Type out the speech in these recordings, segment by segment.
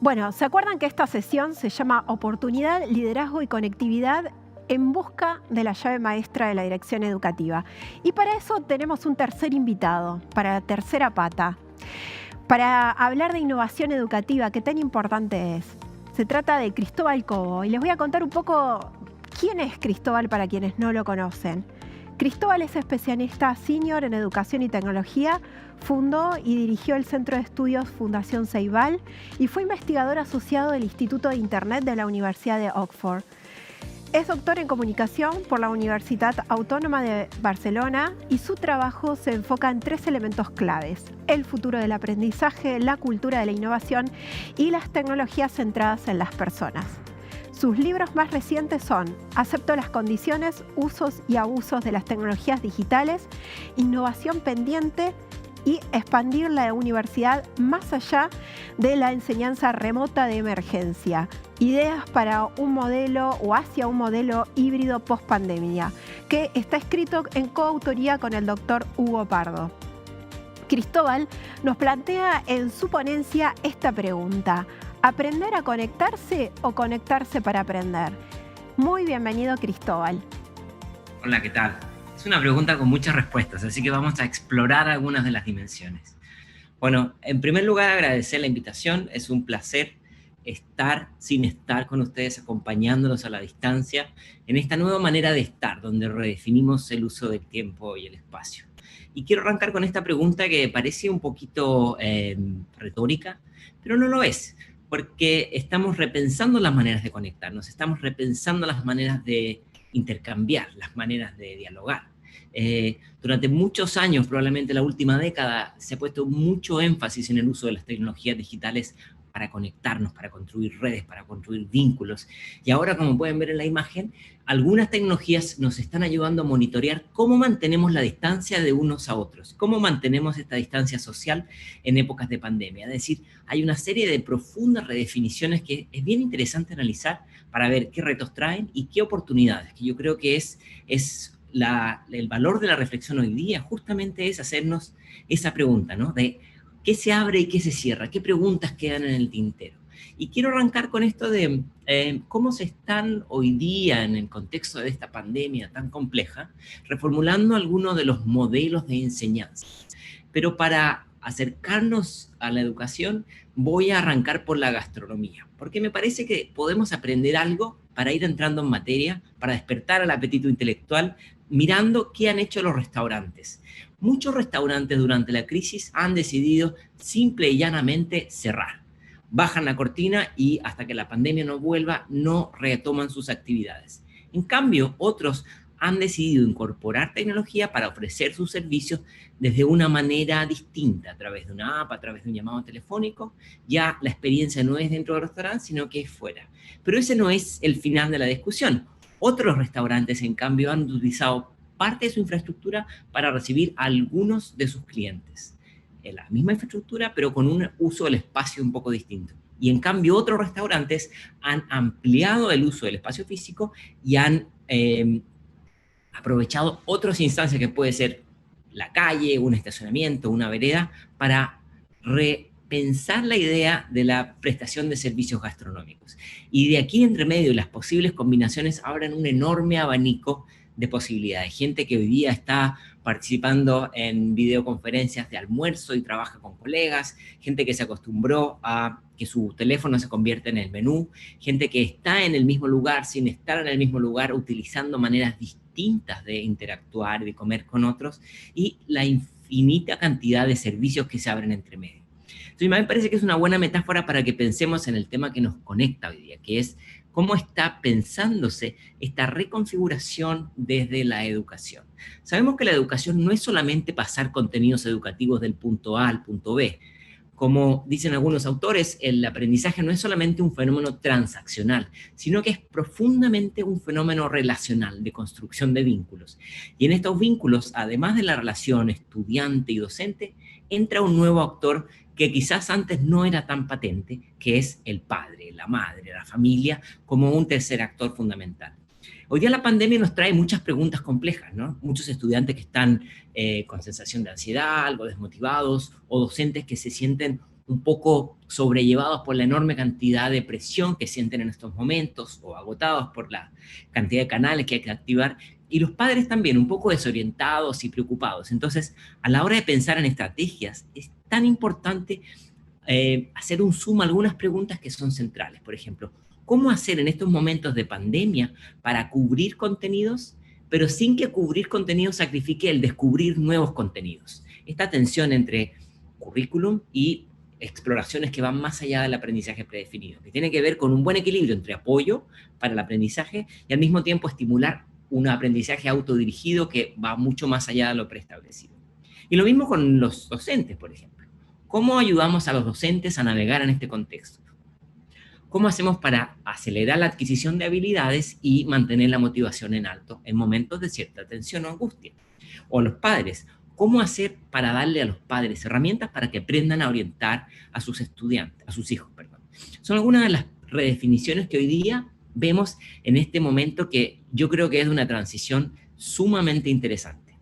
Bueno, ¿se acuerdan que esta sesión se llama Oportunidad, Liderazgo y Conectividad en busca de la llave maestra de la dirección educativa? Y para eso tenemos un tercer invitado, para la tercera pata, para hablar de innovación educativa, que tan importante es. Se trata de Cristóbal Cobo y les voy a contar un poco quién es Cristóbal para quienes no lo conocen. Cristóbal es especialista senior en educación y tecnología, fundó y dirigió el Centro de Estudios Fundación Ceibal y fue investigador asociado del Instituto de Internet de la Universidad de Oxford. Es doctor en comunicación por la Universitat Autónoma de Barcelona y su trabajo se enfoca en 3 elementos claves: el futuro del aprendizaje, la cultura de la innovación y las tecnologías centradas en las personas. Sus libros más recientes son Acepto las condiciones, usos y abusos de las tecnologías digitales, Innovación pendiente y Expandir la universidad más allá de la enseñanza remota de emergencia. Ideas para un modelo o hacia un modelo híbrido post-pandemia, que está escrito en coautoría con el doctor Hugo Pardo. Cristóbal nos plantea en su ponencia esta pregunta: ¿aprender a conectarse o conectarse para aprender? Muy bienvenido, Cristóbal. Hola, ¿qué tal? Es una pregunta con muchas respuestas, así que vamos a explorar algunas de las dimensiones. Bueno, en primer lugar, agradecer la invitación. Es un placer estar sin estar con ustedes, acompañándolos a la distancia en esta nueva manera de estar, donde redefinimos el uso del tiempo y el espacio. Y quiero arrancar con esta pregunta que parece un poquito retórica, pero no lo es, porque estamos repensando las maneras de conectarnos, estamos repensando las maneras de intercambiar, las maneras de dialogar. Durante muchos años, probablemente la última década, se ha puesto mucho énfasis en el uso de las tecnologías digitales para conectarnos, para construir redes, para construir vínculos. Y ahora, como pueden ver en la imagen, algunas tecnologías nos están ayudando a monitorear cómo mantenemos la distancia de unos a otros, cómo mantenemos esta distancia social en épocas de pandemia. Es decir, hay una serie de profundas redefiniciones que es bien interesante analizar para ver qué retos traen y qué oportunidades, que yo creo que el valor de la reflexión hoy día justamente es hacernos esa pregunta, ¿no? De qué se abre y qué se cierra, qué preguntas quedan en el tintero. Y quiero arrancar con esto de cómo se están hoy día, en el contexto de esta pandemia tan compleja, reformulando algunos de los modelos de enseñanza. Pero para acercarnos a la educación, voy a arrancar por la gastronomía, porque me parece que podemos aprender algo para ir entrando en materia, para despertar el apetito intelectual, mirando qué han hecho los restaurantes. Muchos restaurantes durante la crisis han decidido simple y llanamente cerrar. Bajan la cortina y hasta que la pandemia no vuelva, no retoman sus actividades. En cambio, otros han decidido incorporar tecnología para ofrecer sus servicios desde una manera distinta, a través de una app, a través de un llamado telefónico. Ya la experiencia no es dentro del restaurante, sino que es fuera. Pero ese no es el final de la discusión. Otros restaurantes, en cambio, han utilizado parte de su infraestructura para recibir a algunos de sus clientes. En la misma infraestructura, pero con un uso del espacio un poco distinto. Y en cambio, otros restaurantes han ampliado el uso del espacio físico y han aprovechado otras instancias que puede ser la calle, un estacionamiento, una vereda, para repensar la idea de la prestación de servicios gastronómicos. Y de aquí, entre medio, las posibles combinaciones abren un enorme abanico de posibilidades. Gente que hoy día está participando en videoconferencias de almuerzo y trabaja con colegas, gente que se acostumbró a que su teléfono se convierta en el menú, gente que está en el mismo lugar sin estar en el mismo lugar, utilizando maneras distintas de interactuar, de comer con otros, y la infinita cantidad de servicios que se abren entre medio. Entonces, me parece que es una buena metáfora para que pensemos en el tema que nos conecta hoy día, que es cómo está pensándose esta reconfiguración desde la educación. Sabemos que la educación no es solamente pasar contenidos educativos del punto A al punto B. Como dicen algunos autores, el aprendizaje no es solamente un fenómeno transaccional, sino que es profundamente un fenómeno relacional, de construcción de vínculos. Y en estos vínculos, además de la relación estudiante y docente, entra un nuevo actor que quizás antes no era tan patente, que es el padre, la madre, la familia, como un tercer actor fundamental. Hoy día la pandemia nos trae muchas preguntas complejas, ¿no? Muchos estudiantes que están con sensación de ansiedad, algo desmotivados, o docentes que se sienten un poco sobrellevados por la enorme cantidad de presión que sienten en estos momentos o agotados por la cantidad de canales que hay que activar, y los padres también un poco desorientados y preocupados. Entonces, a la hora de pensar en estrategias, es tan importante hacer un zoom a algunas preguntas que son centrales. Por ejemplo, ¿cómo hacer en estos momentos de pandemia para cubrir contenidos, pero sin que cubrir contenidos sacrifique el descubrir nuevos contenidos? Esta tensión entre currículum y exploraciones que van más allá del aprendizaje predefinido, que tiene que ver con un buen equilibrio entre apoyo para el aprendizaje y al mismo tiempo estimular un aprendizaje autodirigido que va mucho más allá de lo preestablecido. Y lo mismo con los docentes, por ejemplo. ¿Cómo ayudamos a los docentes a navegar en este contexto? ¿Cómo hacemos para acelerar la adquisición de habilidades y mantener la motivación en alto en momentos de cierta tensión o angustia? O los padres, ¿cómo hacer para darle a los padres herramientas para que aprendan a orientar a sus estudiantes, a sus hijos, perdón? Son algunas de las redefiniciones que hoy día vemos en este momento que yo creo que es una transición sumamente interesante.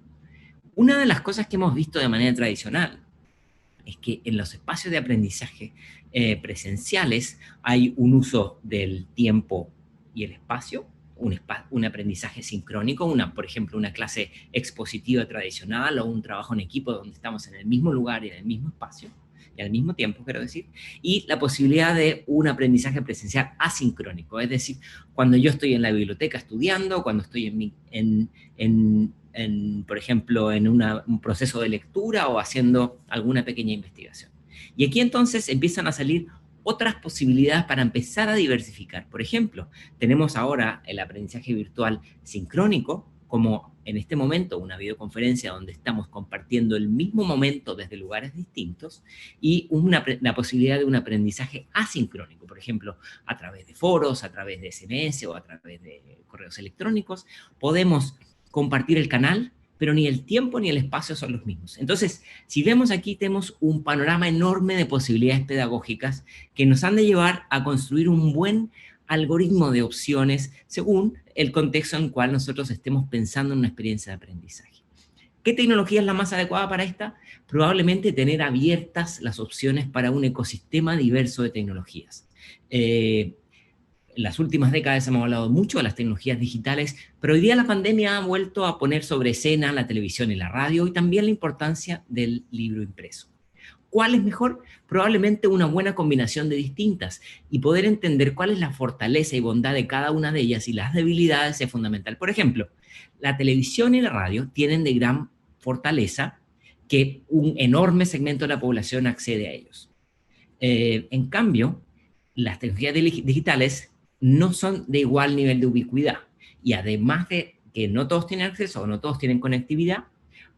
Una de las cosas que hemos visto de manera tradicional es que en los espacios de aprendizaje presenciales hay un uso del tiempo y el espacio, un aprendizaje sincrónico, por ejemplo, una clase expositiva tradicional o un trabajo en equipo donde estamos en el mismo lugar y en el mismo espacio, y al mismo tiempo, quiero decir, y la posibilidad de un aprendizaje presencial asincrónico, es decir, cuando yo estoy en la biblioteca estudiando, cuando estoy por ejemplo, en un proceso de lectura o haciendo alguna pequeña investigación. Y aquí entonces empiezan a salir otras posibilidades para empezar a diversificar. Por ejemplo, tenemos ahora el aprendizaje virtual sincrónico, como en este momento una videoconferencia donde estamos compartiendo el mismo momento desde lugares distintos, y la posibilidad de un aprendizaje asincrónico, por ejemplo, a través de foros, a través de SMS o a través de correos electrónicos. Podemos compartir el canal, pero ni el tiempo ni el espacio son los mismos. Entonces, si vemos aquí, tenemos un panorama enorme de posibilidades pedagógicas que nos han de llevar a construir un buen algoritmo de opciones según el contexto en el cual nosotros estemos pensando en una experiencia de aprendizaje. ¿Qué tecnología es la más adecuada para esta? Probablemente tener abiertas las opciones para un ecosistema diverso de tecnologías. En las últimas décadas hemos hablado mucho de las tecnologías digitales, pero hoy día la pandemia ha vuelto a poner sobre escena la televisión y la radio y también la importancia del libro impreso. ¿Cuál es mejor? Probablemente una buena combinación de distintas, y poder entender cuál es la fortaleza y bondad de cada una de ellas y las debilidades es fundamental. Por ejemplo, la televisión y la radio tienen de gran fortaleza que un enorme segmento de la población accede a ellos. En cambio, las tecnologías digitales no son de igual nivel de ubicuidad, y además de que no todos tienen acceso o no todos tienen conectividad,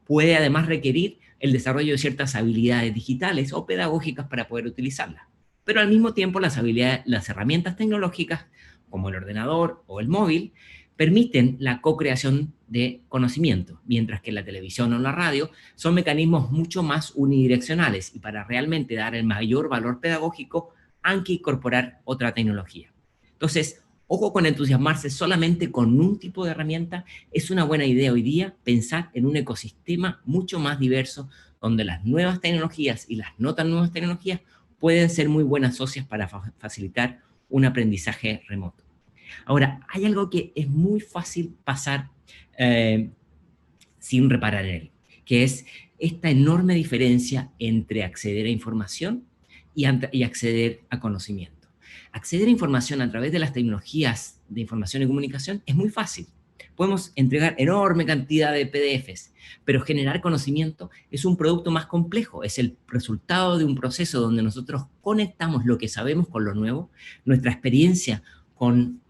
puede además requerir el desarrollo de ciertas habilidades digitales o pedagógicas para poder utilizarlas. Pero al mismo tiempo las herramientas tecnológicas, como el ordenador o el móvil, permiten la co-creación de conocimiento, mientras que la televisión o la radio son mecanismos mucho más unidireccionales, y para realmente dar el mayor valor pedagógico hay que incorporar otra tecnología. Entonces, ojo con entusiasmarse solamente con un tipo de herramienta. Es una buena idea hoy día pensar en un ecosistema mucho más diverso, donde las nuevas tecnologías y las no tan nuevas tecnologías pueden ser muy buenas socias para facilitar un aprendizaje remoto. Ahora, hay algo que es muy fácil pasar sin reparar en él, que es esta enorme diferencia entre acceder a información y acceder a conocimiento. Acceder a información a través de las tecnologías de información y comunicación es muy fácil. Podemos entregar enorme cantidad de PDFs, pero generar conocimiento es un producto más complejo. Es el resultado de un proceso donde nosotros conectamos lo que sabemos con lo nuevo, nuestra experiencia con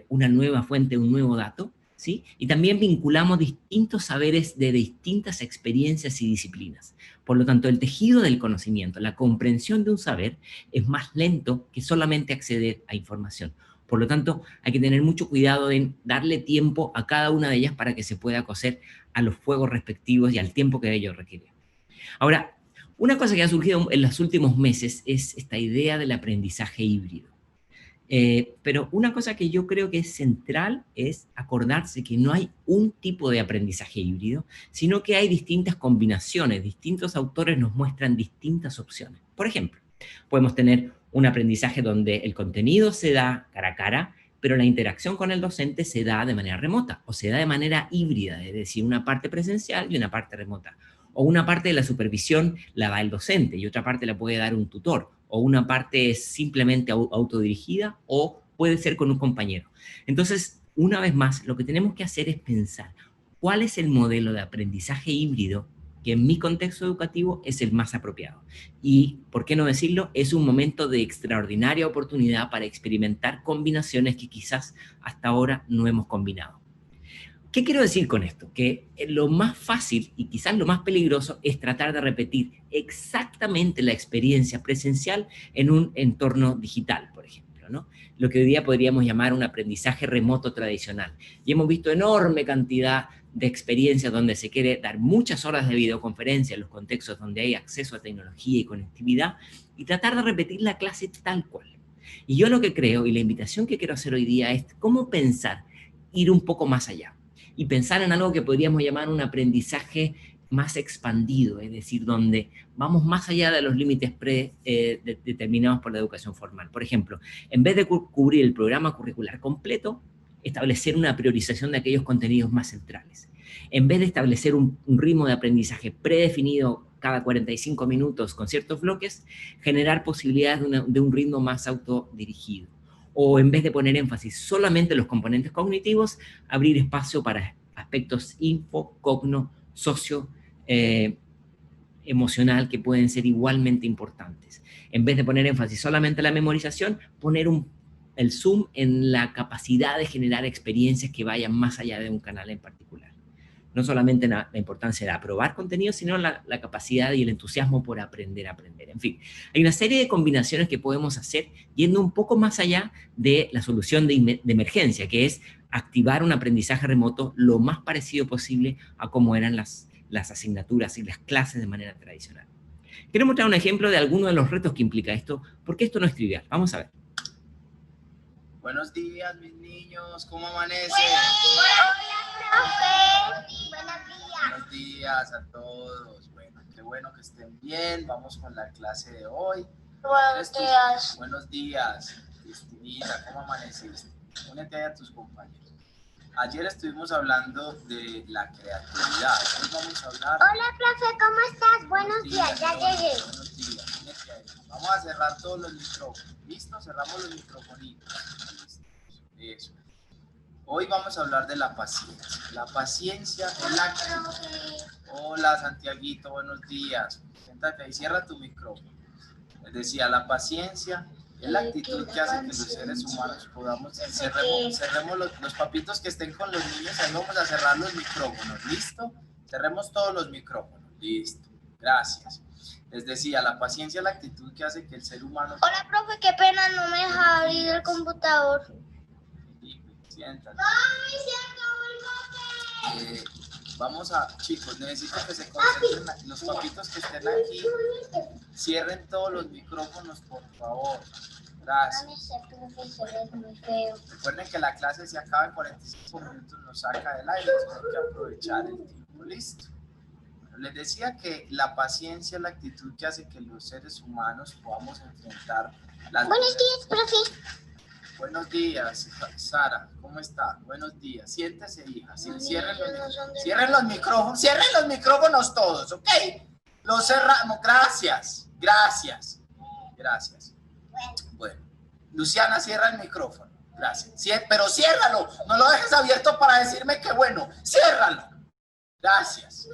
una nueva fuente, un nuevo dato, ¿sí? Y también vinculamos distintos saberes de distintas experiencias y disciplinas. Por lo tanto, el tejido del conocimiento, la comprensión de un saber, es más lento que solamente acceder a información. Por lo tanto, hay que tener mucho cuidado en darle tiempo a cada una de ellas para que se pueda cocer a los fuegos respectivos y al tiempo que ello requiere. Ahora, una cosa que ha surgido en los últimos meses es esta idea del aprendizaje híbrido. Pero una cosa que yo creo que es central es acordarse que no hay un tipo de aprendizaje híbrido, sino que hay distintas combinaciones. Distintos autores nos muestran distintas opciones. Por ejemplo, Podemos tener un aprendizaje donde el contenido se da cara a cara, pero la interacción con el docente se da de manera remota o se da de manera híbrida, es decir, una parte presencial y una parte remota. O una parte de la supervisión la da el docente y otra parte la puede dar un tutor, o una parte es simplemente autodirigida o puede ser con un compañero. Entonces, una vez más, lo que tenemos que hacer es pensar cuál es el modelo de aprendizaje híbrido que en mi contexto educativo es el más apropiado. Y, ¿por qué no decirlo? Es un momento de extraordinaria oportunidad para experimentar combinaciones que quizás hasta ahora no hemos combinado. ¿Qué quiero decir con esto? Que lo más fácil y quizás lo más peligroso es tratar de repetir exactamente la experiencia presencial en un entorno digital, por ejemplo, ¿no? Lo que hoy día podríamos llamar un aprendizaje remoto tradicional. Y hemos visto enorme cantidad de experiencias donde se quiere dar muchas horas de videoconferencia en los contextos donde hay acceso a tecnología y conectividad y tratar de repetir la clase tal cual. Y yo lo que creo y la invitación que quiero hacer hoy día es cómo pensar, ir un poco más allá y pensar en algo que podríamos llamar un aprendizaje más expandido, es decir, donde vamos más allá de los límites determinados por la educación formal. Por ejemplo, en vez de cubrir el programa curricular completo, establecer una priorización de aquellos contenidos más centrales. En vez de establecer un ritmo de aprendizaje predefinido cada 45 minutos con ciertos bloques, generar posibilidades de un ritmo más autodirigido. O en vez de poner énfasis solamente en los componentes cognitivos, abrir espacio para aspectos info, cogno, socio, emocional, que pueden ser igualmente importantes. En vez de poner énfasis solamente en la memorización, poner el zoom en la capacidad de generar experiencias que vayan más allá de un canal en particular. No solamente la importancia de aprobar contenido, sino la capacidad y el entusiasmo por aprender a aprender. En fin, hay una serie de combinaciones que podemos hacer yendo un poco más allá de la solución de emergencia, que es activar un aprendizaje remoto lo más parecido posible a cómo eran las asignaturas y las clases de manera tradicional. Quiero mostrar un ejemplo de algunos de los retos que implica esto, porque esto no es trivial. Vamos a ver. Buenos días, mis niños, ¿cómo amanecen? Hola, profe. Buenos días. Buenos días a todos. Bueno, qué bueno que estén bien. Vamos con la clase de hoy. Buenos días. Buenos días, Cristinita, ¿cómo amaneciste? Únete a tus compañeros. Ayer estuvimos hablando de la creatividad. Hoy vamos a hablar... Hola, profe, ¿cómo estás? Buenos días, ya llegué. Buenos días, únete a ellos. Vamos a cerrar todos los micrófonos. ¿Listo? Cerramos los microfonitos. Eso. Hoy vamos a hablar de la paciencia. La paciencia es la... Hola, Santiaguito, buenos días. Siéntate ahí, cierra tu micrófono. Les decía, la paciencia es la actitud que hace que los seres humanos podamos... Cerremos los papitos que estén con los niños, ahí vamos a cerrar los micrófonos. ¿Listo? Cerremos todos los micrófonos. Listo. Gracias. Les decía, la paciencia es la actitud que hace que el ser humano... Hola, profe, qué pena, no me deja abrir el computador. Siéntate. ¡Ay, se acabó el papel! Vamos a, chicos, necesito que se concentren, los papitos que estén aquí, cierren todos los micrófonos, por favor. Gracias. Recuerden que la clase se acaba en 45 minutos, nos saca del aire, tenemos que aprovechar el tiempo. Listo. Les decía que la paciencia es la actitud que hace que los seres humanos podamos enfrentar las... Buenos días, profe. Buenos días, Sara, ¿cómo está? Buenos días. Siéntese, hija. Sí, cierren los micrófonos. Cierren los micrófonos todos, ¿ok? Los cerramos. Gracias. Gracias. Gracias. Bueno, Luciana, cierra el micrófono. Gracias. Pero ciérralo. No lo dejes abierto para decirme que bueno. Ciérralo. Gracias.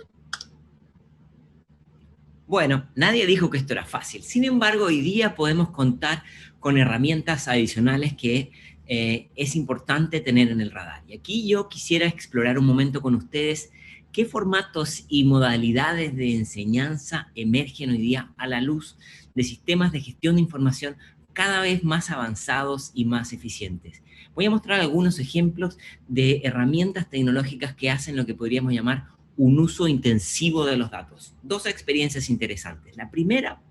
Bueno, nadie dijo que esto era fácil. Sin embargo, hoy día podemos contar con herramientas adicionales que es importante tener en el radar. Y aquí yo quisiera explorar un momento con ustedes qué formatos y modalidades de enseñanza emergen hoy día a la luz de sistemas de gestión de información cada vez más avanzados y más eficientes. Voy a mostrar algunos ejemplos de herramientas tecnológicas que hacen lo que podríamos llamar un uso intensivo de los datos. Dos experiencias interesantes. La primera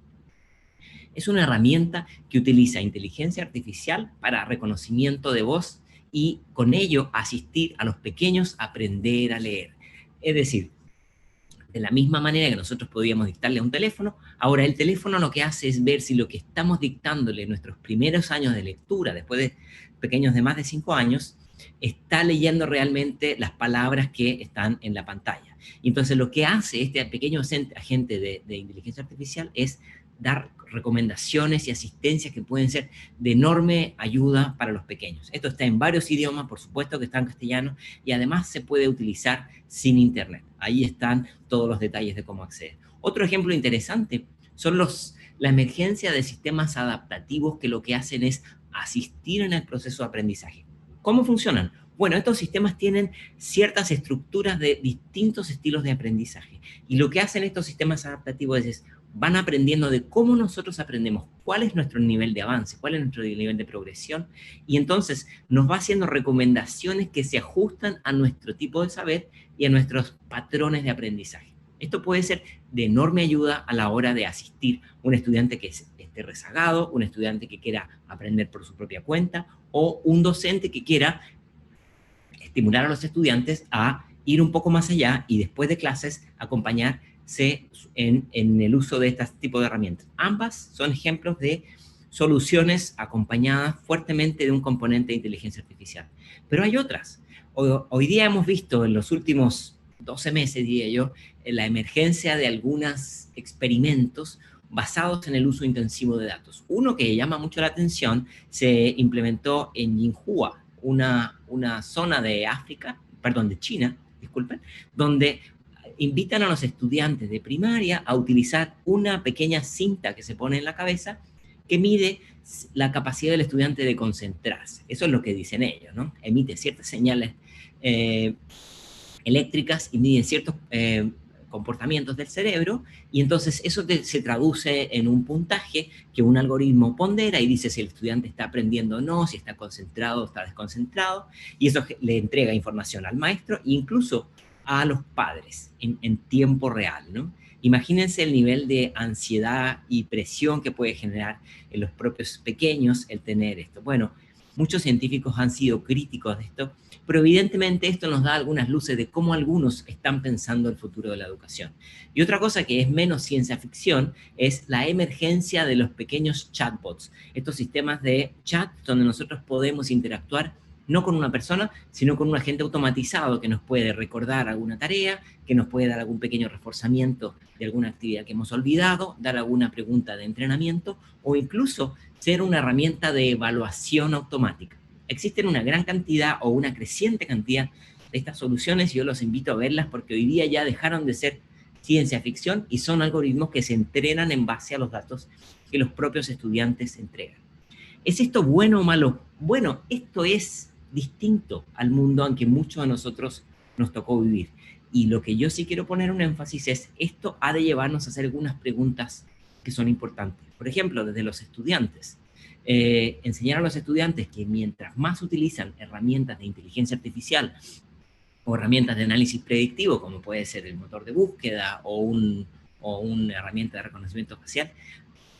es una herramienta que utiliza inteligencia artificial para reconocimiento de voz y con ello asistir a los pequeños a aprender a leer. Es decir, De la misma manera que nosotros podíamos dictarle a un teléfono, ahora el teléfono lo que hace es ver si lo que estamos dictándole en nuestros primeros años de lectura, después de pequeños de más de 5 años, está leyendo realmente las palabras que están en la pantalla. Y entonces lo que hace este pequeño agente de inteligencia artificial es dar recomendaciones y asistencias que pueden ser de enorme ayuda para los pequeños. Esto está en varios idiomas, por supuesto que está en castellano, y además se puede utilizar sin internet. Ahí están todos los detalles de cómo acceder. Otro ejemplo interesante son la emergencia de sistemas adaptativos que lo que hacen es asistir en el proceso de aprendizaje. ¿Cómo funcionan? Bueno, estos sistemas tienen ciertas estructuras de distintos estilos de aprendizaje, y lo que hacen estos sistemas adaptativos es van aprendiendo de cómo nosotros aprendemos, cuál es nuestro nivel de avance, cuál es nuestro nivel de progresión, y entonces nos va haciendo recomendaciones que se ajustan a nuestro tipo de saber y a nuestros patrones de aprendizaje. Esto puede ser de enorme ayuda a la hora de asistir a un estudiante que esté rezagado, un estudiante que quiera aprender por su propia cuenta, o un docente que quiera estimular a los estudiantes a ir un poco más allá y después de clases acompañarse en el uso de este tipo de herramientas. Ambas son ejemplos de soluciones acompañadas fuertemente de un componente de inteligencia artificial. Pero hay otras. Hoy día hemos visto en los últimos 12 meses, diría yo, la emergencia de algunos experimentos basados en el uso intensivo de datos. Uno que llama mucho la atención se implementó en Jinhua, una zona de África, perdón, de China, disculpen, donde invitan a los estudiantes de primaria a utilizar una pequeña cinta que se pone en la cabeza que mide la capacidad del estudiante de concentrarse. Eso es lo que dicen ellos, ¿no? Emite ciertas señales eléctricas y mide ciertos comportamientos del cerebro, y entonces eso se traduce en un puntaje que un algoritmo pondera y dice si el estudiante está aprendiendo o no, si está concentrado o está desconcentrado, y eso le entrega información al maestro e incluso a los padres en tiempo real, ¿no? Imagínense el nivel de ansiedad y presión que puede generar en los propios pequeños el tener esto. Bueno, muchos científicos han sido críticos de esto, pero evidentemente esto nos da algunas luces de cómo algunos están pensando el futuro de la educación. Y otra cosa que es menos ciencia ficción es la emergencia de los pequeños chatbots, estos sistemas de chat donde nosotros podemos interactuar no con una persona, sino con un agente automatizado que nos puede recordar alguna tarea, que nos puede dar algún pequeño reforzamiento de alguna actividad que hemos olvidado, dar alguna pregunta de entrenamiento o incluso ser una herramienta de evaluación automática. Existen una gran cantidad o una creciente cantidad de estas soluciones y yo los invito a verlas porque hoy día ya dejaron de ser ciencia ficción y son algoritmos que se entrenan en base a los datos que los propios estudiantes entregan. ¿Es esto bueno o malo? Bueno, esto es distinto al mundo en que muchos de nosotros nos tocó vivir. Y lo que yo sí quiero poner un énfasis es, esto ha de llevarnos a hacer algunas preguntas que son importantes. Por ejemplo, desde los estudiantes. Enseñar a los estudiantes que mientras más utilizan herramientas de inteligencia artificial o herramientas de análisis predictivo, como puede ser el motor de búsqueda o una herramienta de reconocimiento facial,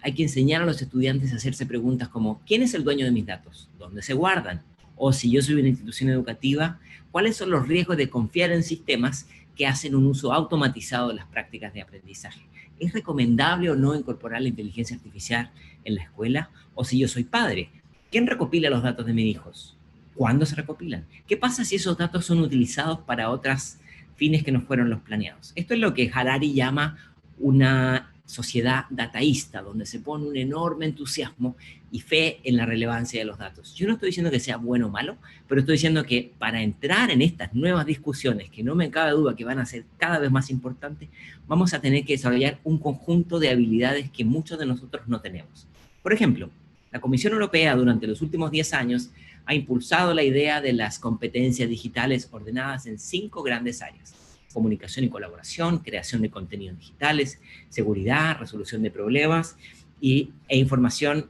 hay que enseñar a los estudiantes a hacerse preguntas como, ¿quién es el dueño de mis datos? ¿Dónde se guardan? O si yo soy una institución educativa, ¿cuáles son los riesgos de confiar en sistemas que hacen un uso automatizado de las prácticas de aprendizaje? ¿Es recomendable o no incorporar la inteligencia artificial en la escuela? O si yo soy padre, ¿quién recopila los datos de mis hijos? ¿Cuándo se recopilan? ¿Qué pasa si esos datos son utilizados para otros fines que no fueron los planeados? Esto es lo que Harari llama una sociedad dataísta, donde se pone un enorme entusiasmo y fe en la relevancia de los datos. Yo no estoy diciendo que sea bueno o malo, pero estoy diciendo que para entrar en estas nuevas discusiones, que no me cabe duda que van a ser cada vez más importantes, vamos a tener que desarrollar un conjunto de habilidades que muchos de nosotros no tenemos. Por ejemplo, la Comisión Europea durante los últimos 10 años ha impulsado la idea de las competencias digitales ordenadas en 5 grandes áreas: comunicación y colaboración, creación de contenidos digitales, seguridad, resolución de problemas e información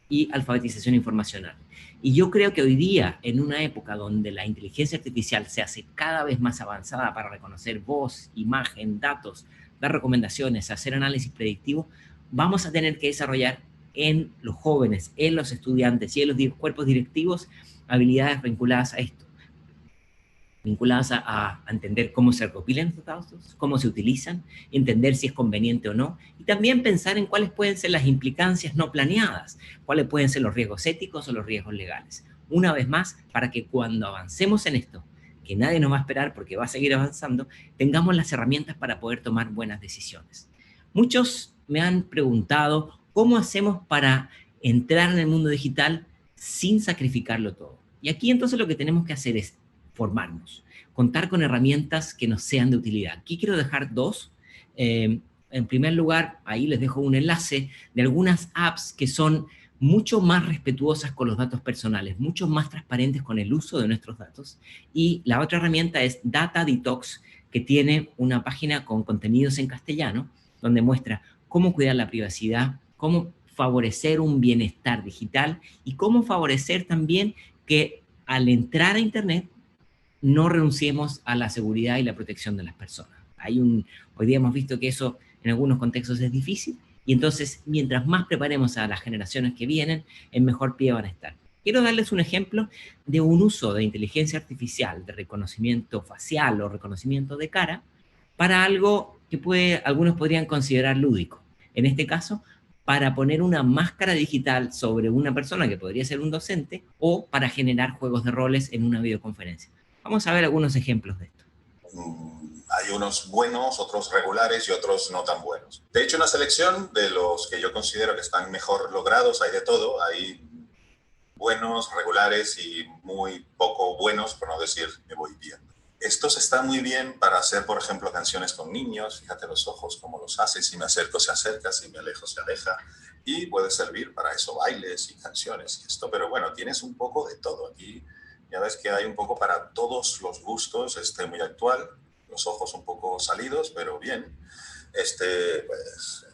y alfabetización informacional. Y yo creo que hoy día, en una época donde la inteligencia artificial se hace cada vez más avanzada para reconocer voz, imagen, datos, dar recomendaciones, hacer análisis predictivo, vamos a tener que desarrollar en los jóvenes, en los estudiantes y en los cuerpos directivos habilidades vinculadas a esto. vinculadas a entender cómo se recopilan estos datos, cómo se utilizan, entender si es conveniente o no, y también pensar en cuáles pueden ser las implicancias no planeadas, cuáles pueden ser los riesgos éticos o los riesgos legales. Una vez más, para que cuando avancemos en esto, que nadie nos va a esperar porque va a seguir avanzando, tengamos las herramientas para poder tomar buenas decisiones. Muchos me han preguntado cómo hacemos para entrar en el mundo digital sin sacrificarlo todo. Y aquí entonces lo que tenemos que hacer es formarnos, contar con herramientas que nos sean de utilidad. Aquí quiero dejar dos. En primer lugar, ahí les dejo un enlace de algunas apps que son mucho más respetuosas con los datos personales, mucho más transparentes con el uso de nuestros datos. Y la otra herramienta es Data Detox, que tiene una página con contenidos en castellano, donde muestra cómo cuidar la privacidad, cómo favorecer un bienestar digital y cómo favorecer también que al entrar a Internet no renunciemos a la seguridad y la protección de las personas. Hoy día hemos visto que eso en algunos contextos es difícil, y entonces mientras más preparemos a las generaciones que vienen, en mejor pie van a estar. Quiero darles un ejemplo de un uso de inteligencia artificial, de reconocimiento facial o reconocimiento de cara, para algo que algunos podrían considerar lúdico. En este caso, para poner una máscara digital sobre una persona que podría ser un docente, o para generar juegos de roles en una videoconferencia. Vamos a ver algunos ejemplos de esto. Hay unos buenos, otros regulares y otros no tan buenos. De hecho, una selección de los que yo considero que están mejor logrados, hay de todo. Hay buenos, regulares y muy poco buenos, por no decir me voy viendo. Estos están muy bien para hacer, por ejemplo, canciones con niños. Fíjate los ojos, cómo los hace. Si me acerco, se acerca. Si me alejo, se aleja. Y puede servir para eso, bailes y canciones y esto. Pero bueno, tienes un poco de todo. Aquí ya ves que hay un poco para todos los gustos. Muy actual. Los ojos un poco salidos, pero bien. Pues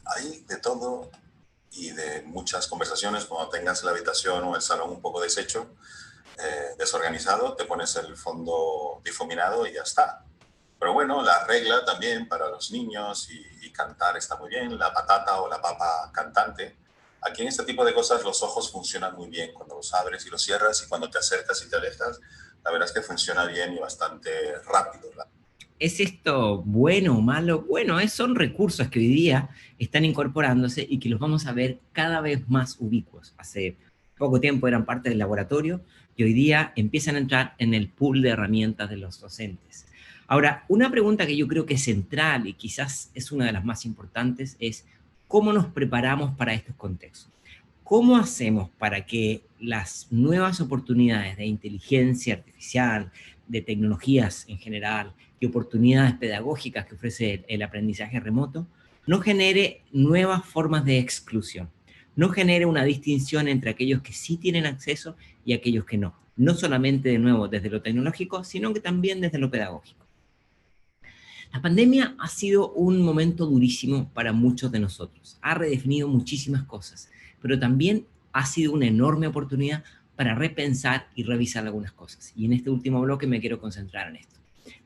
hay de todo y de muchas conversaciones. Cuando tengas la habitación o el salón un poco deshecho, desorganizado, te pones el fondo difuminado y ya está. Pero bueno, la regla también para los niños y cantar está muy bien, la patata o la papa cantante. Aquí en este tipo de cosas los ojos funcionan muy bien cuando los abres y los cierras, y cuando te acercas y te alejas, la verdad es que funciona bien y bastante rápido. ¿Es esto bueno o malo? Bueno, son recursos que hoy día están incorporándose y que los vamos a ver cada vez más ubicuos. Hace poco tiempo eran parte del laboratorio y hoy día empiezan a entrar en el pool de herramientas de los docentes. Ahora, una pregunta que yo creo que es central y quizás es una de las más importantes es ¿cómo nos preparamos para estos contextos? ¿Cómo hacemos para que las nuevas oportunidades de inteligencia artificial, de tecnologías en general y oportunidades pedagógicas que ofrece el aprendizaje remoto no genere nuevas formas de exclusión? No genere una distinción entre aquellos que sí tienen acceso y aquellos que no. No solamente, de nuevo, desde lo tecnológico, sino que también desde lo pedagógico. La pandemia ha sido un momento durísimo para muchos de nosotros. Ha redefinido muchísimas cosas, pero también ha sido una enorme oportunidad para repensar y revisar algunas cosas. Y en este último bloque me quiero concentrar en esto.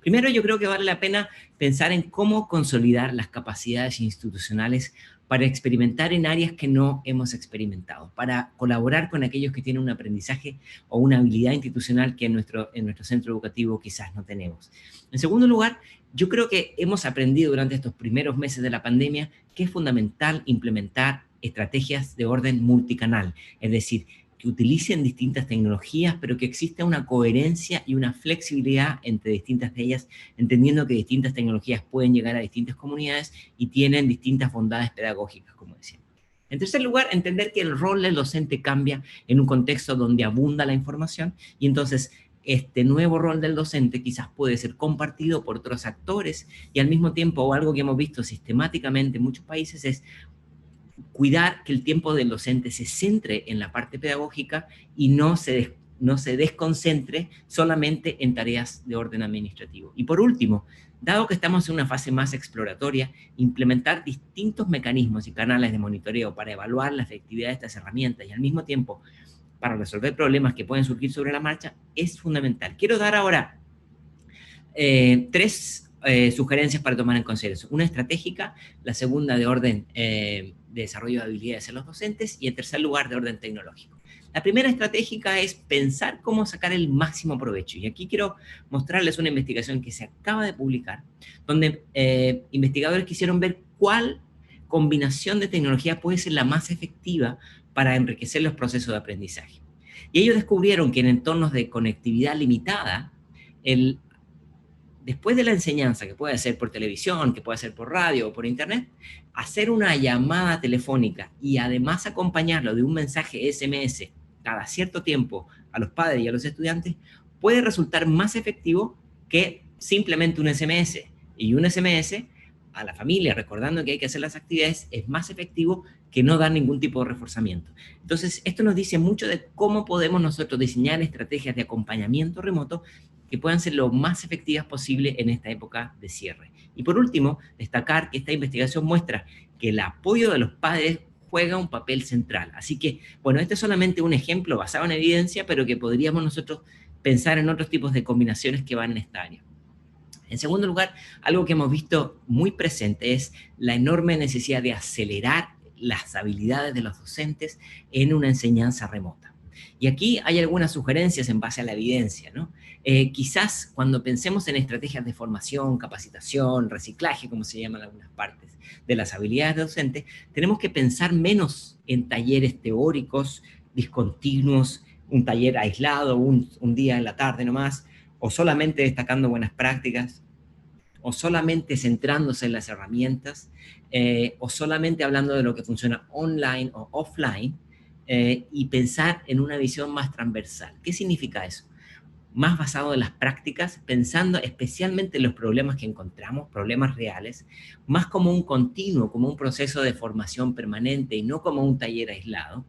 Primero, yo creo que vale la pena pensar en cómo consolidar las capacidades institucionales para experimentar en áreas que no hemos experimentado, para colaborar con aquellos que tienen un aprendizaje o una habilidad institucional que en nuestro centro educativo quizás no tenemos. En segundo lugar, yo creo que hemos aprendido durante estos primeros meses de la pandemia que es fundamental implementar estrategias de orden multicanal, es decir, que utilicen distintas tecnologías, pero que exista una coherencia y una flexibilidad entre distintas de ellas, entendiendo que distintas tecnologías pueden llegar a distintas comunidades y tienen distintas bondades pedagógicas, como decía. En tercer lugar, entender que el rol del docente cambia en un contexto donde abunda la información, y entonces este nuevo rol del docente quizás puede ser compartido por otros actores, y al mismo tiempo, o algo que hemos visto sistemáticamente en muchos países, es cuidar que el tiempo del docente se centre en la parte pedagógica y no se desconcentre solamente en tareas de orden administrativo. Y por último, dado que estamos en una fase más exploratoria, implementar distintos mecanismos y canales de monitoreo para evaluar la efectividad de estas herramientas y al mismo tiempo para resolver problemas que pueden surgir sobre la marcha es fundamental. Quiero dar ahora 3 sugerencias para tomar en consideración. Una estratégica, la segunda de orden de desarrollo de habilidades en los docentes y en tercer lugar de orden tecnológico. La primera estratégica es pensar cómo sacar el máximo provecho. Y aquí quiero mostrarles una investigación que se acaba de publicar, donde investigadores quisieron ver cuál combinación de tecnología puede ser la más efectiva para enriquecer los procesos de aprendizaje. Y ellos descubrieron que en entornos de conectividad limitada, después de la enseñanza, que puede ser por televisión, que puede ser por radio o por internet, hacer una llamada telefónica y además acompañarlo de un mensaje SMS cada cierto tiempo a los padres y a los estudiantes, puede resultar más efectivo que simplemente un SMS. Y un SMS a la familia, recordando que hay que hacer las actividades, es más efectivo que no dar ningún tipo de reforzamiento. Entonces, esto nos dice mucho de cómo podemos nosotros diseñar estrategias de acompañamiento remoto que puedan ser lo más efectivas posible en esta época de cierre. Y por último, destacar que esta investigación muestra que el apoyo de los padres juega un papel central. Así que, bueno, este es solamente un ejemplo basado en evidencia, pero que podríamos nosotros pensar en otros tipos de combinaciones que van en esta área. En segundo lugar, algo que hemos visto muy presente es la enorme necesidad de acelerar las habilidades de los docentes en una enseñanza remota. Y aquí hay algunas sugerencias en base a la evidencia, ¿no? Quizás cuando pensemos en estrategias de formación, capacitación, reciclaje, como se llaman algunas partes de las habilidades de docentes, tenemos que pensar menos en talleres teóricos, discontinuos, un taller aislado, un día en la tarde nomás, o solamente destacando buenas prácticas, o solamente centrándose en las herramientas, o solamente hablando de lo que funciona online o offline, y pensar en una visión más transversal. ¿Qué significa eso? Más basado en las prácticas, pensando especialmente en los problemas que encontramos, problemas reales, más como un continuo, como un proceso de formación permanente y no como un taller aislado,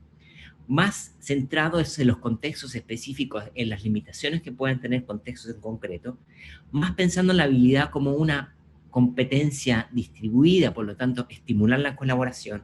más centrado en los contextos específicos, en las limitaciones que pueden tener contextos en concreto, más pensando en la habilidad como una competencia distribuida, por lo tanto, estimular la colaboración,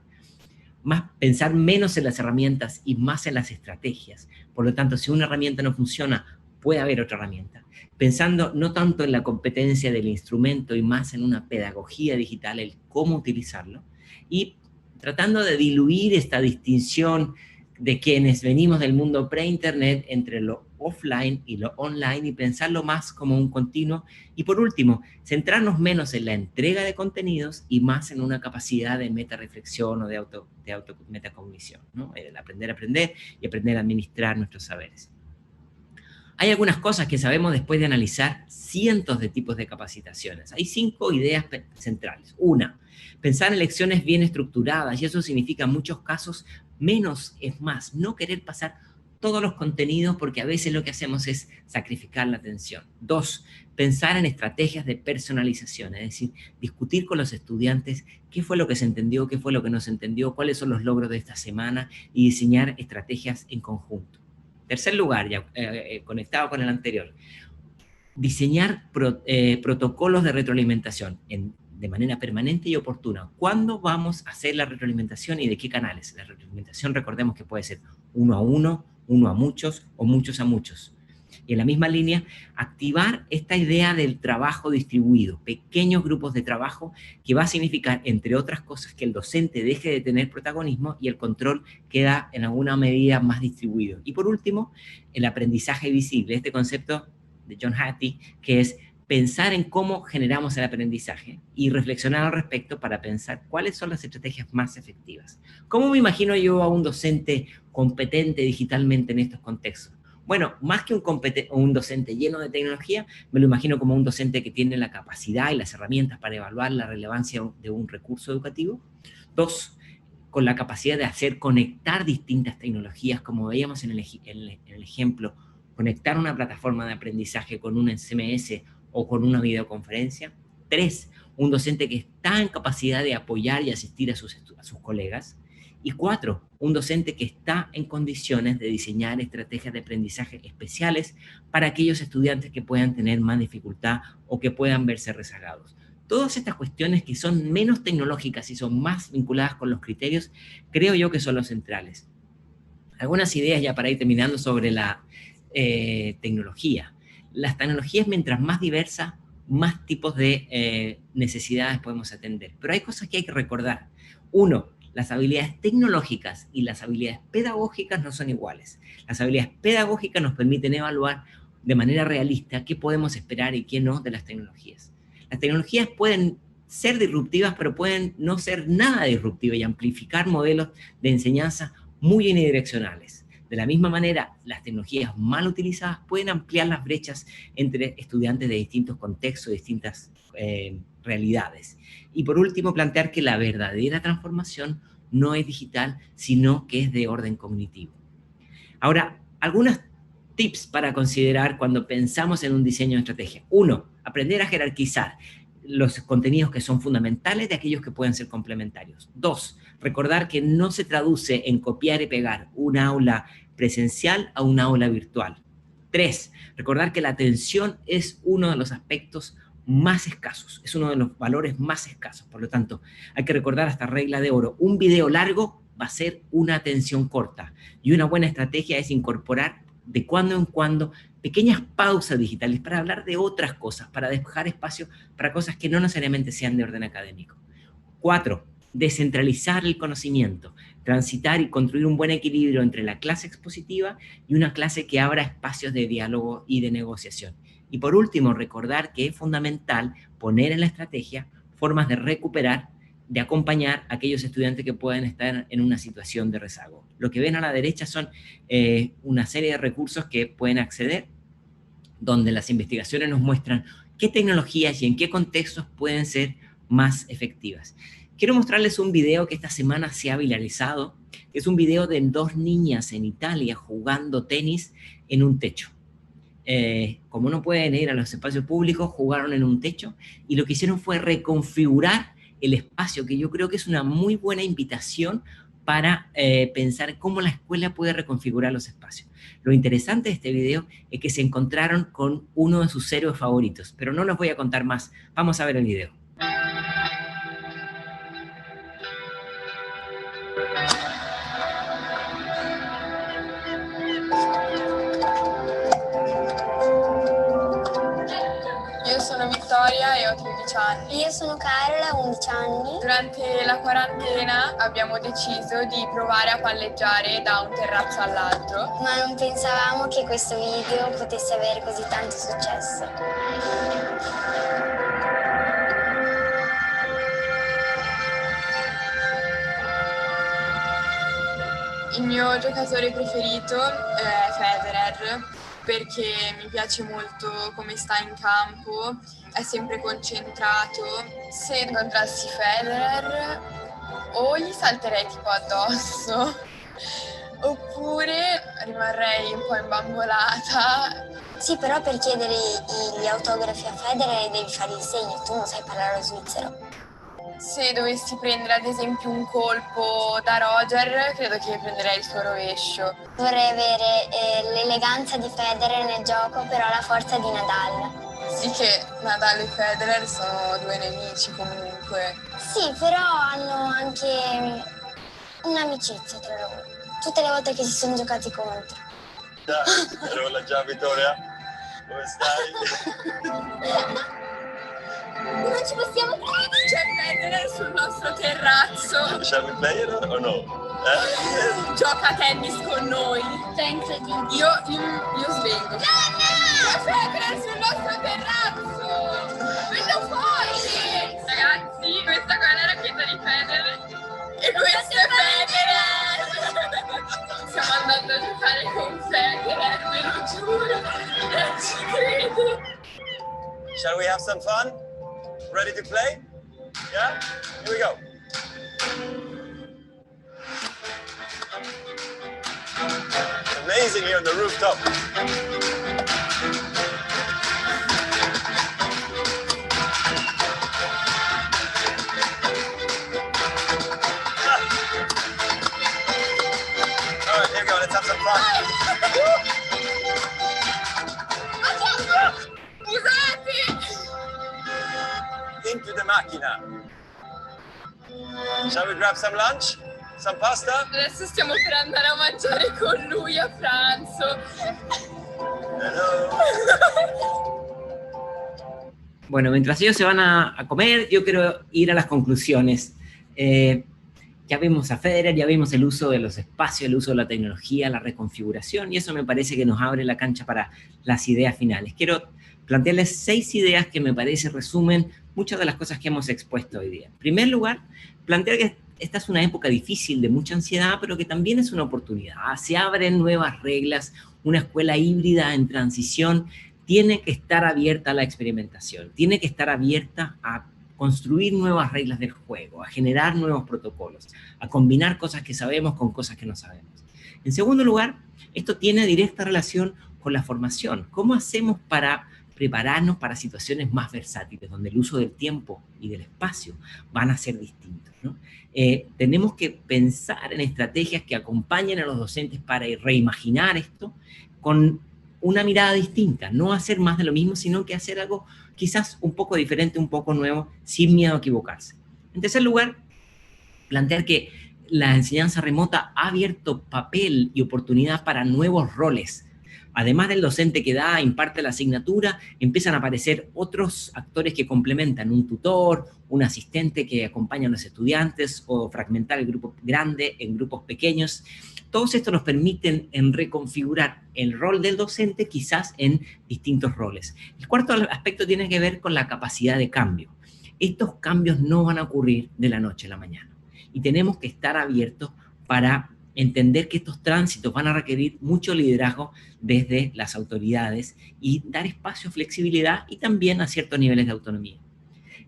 más pensar menos en las herramientas y más en las estrategias. Por lo tanto, si una herramienta no funciona, puede haber otra herramienta. Pensando no tanto en la competencia del instrumento y más en una pedagogía digital, el cómo utilizarlo, y tratando de diluir esta distinción de quienes venimos del mundo pre-internet entre lo offline y lo online y pensarlo más como un continuo. Y por último, centrarnos menos en la entrega de contenidos y más en una capacidad de metareflexión o de metacognición, ¿no? El aprender a aprender y aprender a administrar nuestros saberes. Hay algunas cosas que sabemos después de analizar cientos de tipos de capacitaciones. Hay 5 ideas centrales. Una, pensar en lecciones bien estructuradas, y eso significa en muchos casos menos es más, no querer pasar todos los contenidos porque a veces lo que hacemos es sacrificar la atención. 2, pensar en estrategias de personalización, es decir, discutir con los estudiantes qué fue lo que se entendió, qué fue lo que no se entendió, cuáles son los logros de esta semana y diseñar estrategias en conjunto. Tercer lugar, ya conectado con el anterior, diseñar protocolos de retroalimentación de manera permanente y oportuna. ¿Cuándo vamos a hacer la retroalimentación y de qué canales? La retroalimentación, recordemos que puede ser 1 a 1, 1 a muchos o muchos a muchos. Y en la misma línea, activar esta idea del trabajo distribuido, pequeños grupos de trabajo, que va a significar, entre otras cosas, que el docente deje de tener protagonismo y el control queda en alguna medida más distribuido. Y por último, el aprendizaje visible, este concepto de John Hattie, que es pensar en cómo generamos el aprendizaje y reflexionar al respecto para pensar cuáles son las estrategias más efectivas. ¿Cómo me imagino yo a un docente competente digitalmente en estos contextos? Bueno, más que un docente lleno de tecnología, me lo imagino como un docente que tiene la capacidad y las herramientas para evaluar la relevancia de un recurso educativo. 2, con la capacidad de hacer conectar distintas tecnologías, como veíamos en el ejemplo, conectar una plataforma de aprendizaje con un SMS o con una videoconferencia. 3, un docente que está en capacidad de apoyar y asistir a sus colegas. Y 4, un docente que está en condiciones de diseñar estrategias de aprendizaje especiales para aquellos estudiantes que puedan tener más dificultad o que puedan verse rezagados. Todas estas cuestiones que son menos tecnológicas y son más vinculadas con los criterios, creo yo que son los centrales. Algunas ideas ya para ir terminando sobre la tecnología. Las tecnologías, mientras más diversas, más tipos de necesidades podemos atender. Pero hay cosas que hay que recordar. Uno, las habilidades tecnológicas y las habilidades pedagógicas no son iguales. Las habilidades pedagógicas nos permiten evaluar de manera realista qué podemos esperar y qué no de las tecnologías. Las tecnologías pueden ser disruptivas, pero pueden no ser nada disruptivas y amplificar modelos de enseñanza muy unidireccionales. De la misma manera, las tecnologías mal utilizadas pueden ampliar las brechas entre estudiantes de distintos contextos, distintas realidades. Y por último, plantear que la verdadera transformación no es digital, sino que es de orden cognitivo. Ahora, algunos tips para considerar cuando pensamos en un diseño de estrategia. Uno, aprender a jerarquizar los contenidos que son fundamentales de aquellos que pueden ser complementarios. Dos, recordar que no se traduce en copiar y pegar un aula presencial a un aula virtual. Tres, recordar que la atención es uno de los aspectos más escasos, es uno de los valores más escasos. Por lo tanto, hay que recordar esta regla de oro. Un video largo va a ser una atención corta y una buena estrategia es incorporar de cuando en cuando pequeñas pausas digitales para hablar de otras cosas, para dejar espacio para cosas que no necesariamente sean de orden académico. 4. Descentralizar el conocimiento, transitar y construir un buen equilibrio entre la clase expositiva y una clase que abra espacios de diálogo y de negociación. Y por último, recordar que es fundamental poner en la estrategia formas de recuperar, de acompañar a aquellos estudiantes que pueden estar en una situación de rezago. Lo que ven a la derecha son una serie de recursos que pueden acceder, donde las investigaciones nos muestran qué tecnologías y en qué contextos pueden ser más efectivas. Quiero mostrarles un video que esta semana se ha viralizado, que es un video de 2 niñas en Italia jugando tenis en un techo. Como no pueden ir a los espacios públicos, jugaron en un techo y lo que hicieron fue reconfigurar el espacio, que yo creo que es una muy buena invitación para pensar cómo la escuela puede reconfigurar los espacios. Lo interesante de este video es que se encontraron con uno de sus héroes favoritos, pero no les voy a contar más. Vamos a ver el video. Io sono Vittoria e ho 13 anni. Io sono Carola, 11 anni. Durante la quarantena abbiamo deciso di provare a palleggiare da un terrazzo all'altro. Ma non pensavamo che questo video potesse avere così tanto successo. Il mio giocatore preferito è Federer, perché mi piace molto come sta in campo, è sempre concentrato. Se incontrassi Federer o gli salterei tipo addosso, oppure rimarrei un po' imbambolata. Sì, però per chiedere gli autografi a Federer devi fare il segno, tu non sai parlare lo svizzero. Se dovessi prendere ad esempio un colpo da Roger, credo che prenderei il suo rovescio. Vorrei avere l'eleganza di Federer nel gioco, però la forza di Nadal. Sì che Nadal e Federer sono 2 nemici comunque. Sì, però hanno anche un'amicizia tra loro. Tutte le volte che si sono giocati contro. Carola, ciao Vittoria, come stai? Non ci possiamo credere! C'è Federer sul nostro terrazzo. Shall we play it or no? Gioca a tennis con noi. È incredibile. Io svengo. No! C'è Federer sul nostro terrazzo! Vedo fuori! Ragazzi, questa qua è la racchetta di Federer. E questo è Federer! Stiamo andando a giocare con Federer, ve lo giuro. Non ci credo. Shall we have some fun? Ready to play? Yeah? Here we go. Amazing here on the rooftop. All right, here we go. Let's have some fun. Scusate! Into the macchina. Shall we grab some lunch? Some pasta? Adesso stiamo per andare a mangiare con lui a pranzo. Hello. Bueno, mientras ellos se van a comer, yo quiero ir a las conclusiones. Ya vimos a Federer, ya vimos el uso de los espacios, el uso de la tecnología, la reconfiguración, y eso me parece que nos abre la cancha para las ideas finales. Quiero plantearles 6 ideas que me parece resumen muchas de las cosas que hemos expuesto hoy día. En primer lugar, plantear que esta es una época difícil de mucha ansiedad, pero que también es una oportunidad. Se abren nuevas reglas, una escuela híbrida en transición tiene que estar abierta a la experimentación, tiene que estar abierta a construir nuevas reglas del juego, a generar nuevos protocolos, a combinar cosas que sabemos con cosas que no sabemos. En segundo lugar, esto tiene directa relación con la formación. ¿Cómo hacemos para prepararnos para situaciones más versátiles, donde el uso del tiempo y del espacio van a ser distintos, ¿no? Tenemos que pensar en estrategias que acompañen a los docentes para reimaginar esto con una mirada distinta, no hacer más de lo mismo, sino que hacer algo quizás un poco diferente, un poco nuevo, sin miedo a equivocarse. En tercer lugar, plantear que la enseñanza remota ha abierto papel y oportunidad para nuevos roles. Además del docente que da, imparte la asignatura, empiezan a aparecer otros actores que complementan, un tutor, un asistente que acompaña a los estudiantes, o fragmentar el grupo grande en grupos pequeños. Todos estos nos permiten reconfigurar el rol del docente quizás en distintos roles. El cuarto aspecto tiene que ver con la capacidad de cambio. Estos cambios no van a ocurrir de la noche a la mañana y tenemos que estar abiertos para entender que estos tránsitos van a requerir mucho liderazgo desde las autoridades y dar espacio a flexibilidad y también a ciertos niveles de autonomía.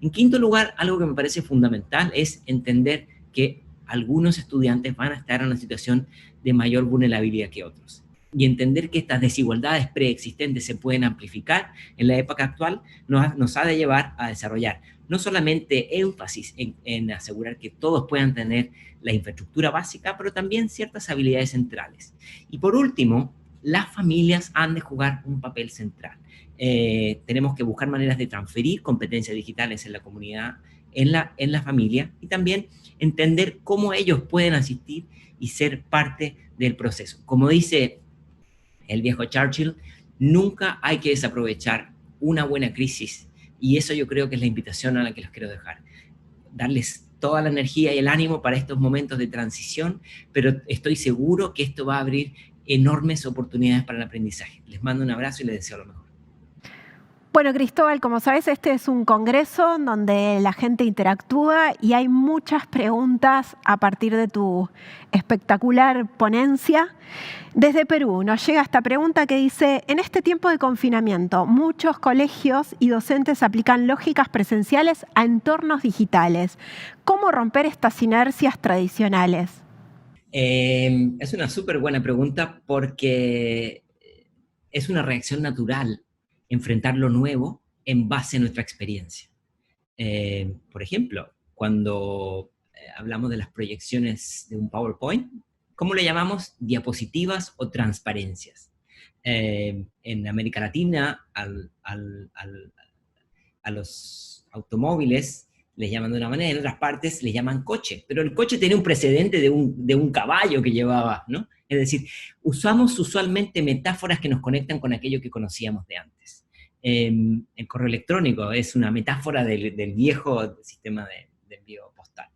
En quinto lugar, algo que me parece fundamental es entender que algunos estudiantes van a estar en una situación de mayor vulnerabilidad que otros. Y entender que estas desigualdades preexistentes se pueden amplificar en la época actual nos ha de llevar a desarrollar no solamente énfasis en asegurar que todos puedan tener la infraestructura básica, pero también ciertas habilidades centrales. Y por último, las familias han de jugar un papel central. Tenemos que buscar maneras de transferir competencias digitales en la comunidad, en la familia, y también entender cómo ellos pueden asistir y ser parte del proceso. Como dice el viejo Churchill, nunca hay que desaprovechar una buena crisis, y eso yo creo que es la invitación a la que los quiero dejar. Darles toda la energía y el ánimo para estos momentos de transición, pero estoy seguro que esto va a abrir enormes oportunidades para el aprendizaje. Les mando un abrazo y les deseo lo mejor. Bueno, Cristóbal, como sabes, este es un congreso donde la gente interactúa y hay muchas preguntas a partir de tu espectacular ponencia. Desde Perú nos llega esta pregunta que dice: en este tiempo de confinamiento, muchos colegios y docentes aplican lógicas presenciales a entornos digitales. ¿Cómo romper estas inercias tradicionales? Es una súper buena pregunta porque es una reacción natural enfrentar lo nuevo en base a nuestra experiencia. Por ejemplo, cuando hablamos de las proyecciones de un PowerPoint, ¿cómo le llamamos? Diapositivas o transparencias. En América Latina, a los automóviles les llaman de una manera, en otras partes les llaman coche, pero el coche tiene un precedente de un caballo que llevaba, ¿no? Es decir, usamos usualmente metáforas que nos conectan con aquello que conocíamos de antes. El correo electrónico es una metáfora del viejo sistema de envío postal.